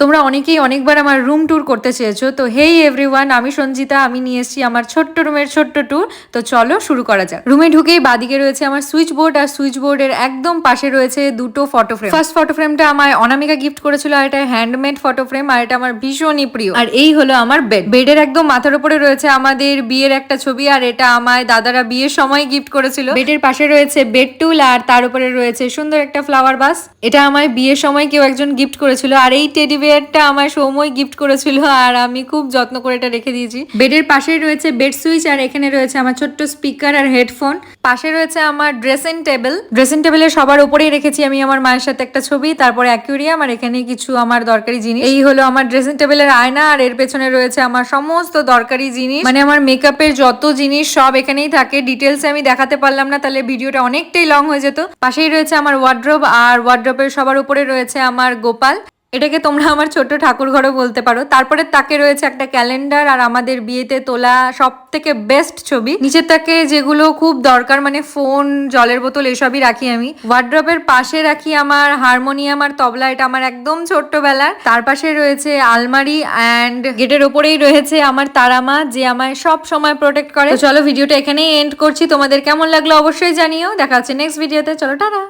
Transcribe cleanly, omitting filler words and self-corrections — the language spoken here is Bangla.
তোমরা অনেকেই অনেকবার আমার রুম ট্যুর করতে চেয়েছো, তো হেই এভরিওয়ান, আমি সঞ্জিতা। আমি নিয়ে এসেছি আমার ছোট্ট রুমের ছোট্ট ট্যুর। তো চলো শুরু করা যাক। রুমে ঢুকেই বাদিকে রয়েছে আমার সুইচ বোর্ড, আর সুইচ বোর্ডের একদম পাশে রয়েছে দুটো ফটো ফ্রেম। ফার্স্ট ফটো ফ্রেমটা আমায় অনামিকা গিফট করেছিল, আর এটা হ্যান্ডমেড ফটো ফ্রেম, আর এটা আমার ভীষণই প্রিয়। আর এই হলো আমার বেড। বেডের একদম মাথার উপরে রয়েছে আমাদের বিয়ের একটা ছবি, আর এটা আমায় দাদারা বিয়ের সময় গিফট করেছিল। বেডের পাশে রয়েছে বেড টুল, আর তার উপরে রয়েছে সুন্দর একটা ফ্লাওয়ার বাস। এটা আমায় বিয়ের সময় কেউ একজন গিফট করেছিল। আর এই টেডি বিয়ারটা আমার সৌমই গিফট করেছিল, আর আমি খুব যত্ন করে এটা রেখে দিয়েছি। বেডের পাশেই রয়েছে বেড সুইচ, আর এখানে রয়েছে আমার ছোট্ট স্পিকার আর হেডফোন। পাশে রয়েছে আমার ড্রেসিং টেবিল। ড্রেসিং টেবিলের সবার উপরেই রেখেছি আমি আমার মায়ের সাথে একটা ছবি, তারপরে অ্যাকুয়ারিয়াম, আর এখানে কিছু আমার দরকারি জিনিস। এই হলো আমার ড্রেসিং টেবিলের আয়না, আর এর পেছনে রয়েছে আমার সমস্ত দরকারি জিনিস, মানে আমার মেকআপের যত জিনিস সব এখানেই থাকে। ডিটেলসে আমি দেখাতে পারলাম না, তাহলে ভিডিওটা অনেকটাই লং হয়ে যেত। পাশেই রয়েছে আমার ওয়ার্ড্রোব, আর ওয়ার্ড্রোবের সবার উপরে রয়েছে আমার গোপাল। এটাকে তোমরা আমার ছোট্ট ঠাকুর ঘরও বলতে পারো। তারপরে তাকে রয়েছে একটা ক্যালেন্ডার, আর আমাদের বিয়েতে তোলা সব থেকে বেস্ট ছবি। নিচের তাকে যেগুলো খুব দরকার, মানে ফোন, জলের বোতল, এসবই রাখি আমি। ওয়ার্ড্রবের পাশে রাখি আমার হারমোনিয়াম আর তবলা, এটা আমার একদম ছোট্টবেলার। তার পাশে রয়েছে আলমারি, অ্যান্ড গেটের ওপরেই রয়েছে আমার তারামা, যে আমায় সব সময় প্রোটেক্ট করে। তো চলো ভিডিওটা এখানেই এন্ড করছি। তোমাদের কেমন লাগলো অবশ্যই জানিও। দেখা হচ্ছে নেক্সট ভিডিওতে। চলো টাটা।